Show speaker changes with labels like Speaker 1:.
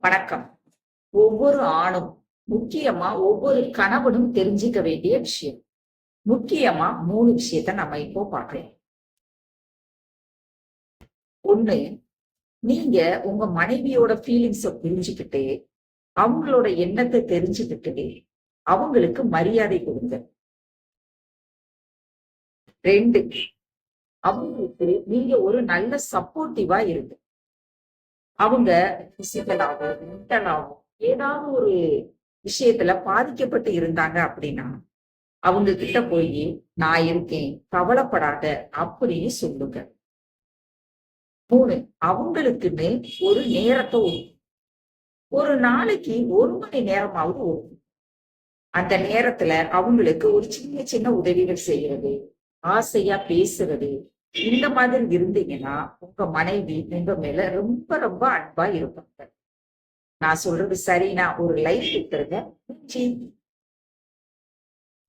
Speaker 1: வணக்கம். ஒவ்வொரு ஆணும், முக்கியமா ஒவ்வொரு கணவனும் தெரிஞ்சுக்க வேண்டிய விஷயம். முக்கியமா 3 விஷயத்த நம்ம இப்போ பார்க்கலாம். 1, நீங்க உங்க மனைவியோட ஃபீலிங்ஸ புரிஞ்சுகிட்டு, அவங்களோட எண்ணத்த தெரிஞ்சுகிட்டு, அவங்களுக்கு மரியாதை கொடுங்க. 2, அவங்களுக்கு நீங்க ஒரு நல்ல சப்போர்ட்டிவா இருங்க. அவங்க பிசிக்கலாவும், மென்டலாவும் ஏதாவது ஒரு விஷயத்துல பாதிக்கப்பட்டு இருந்தாங்க அப்படின்னா, அவங்க கிட்ட போயி, "நான் இருக்கேன், கவலைப்படாத" அப்படின்னு சொல்லுங்க. 3, அவங்களுக்குன்னு ஒரு நேரத்த ஒரு நாளைக்கு 1 மணி நேரமாவது ஒதுக்குங்க. அந்த நேரத்துல அவங்களுக்கு ஒரு சின்ன சின்ன உதவிகள் செய்யறது, ஆசையா பேசுறது, இந்த மாதிரி இருந்தீங்கன்னா, உங்க மனைவி உங்க மேல ரொம்ப ரொம்ப அன்பா இருப்பாங்க. நான் சொல்றது சரின்னா ஒரு லைக் குடுத்துருங்க. நன்றி.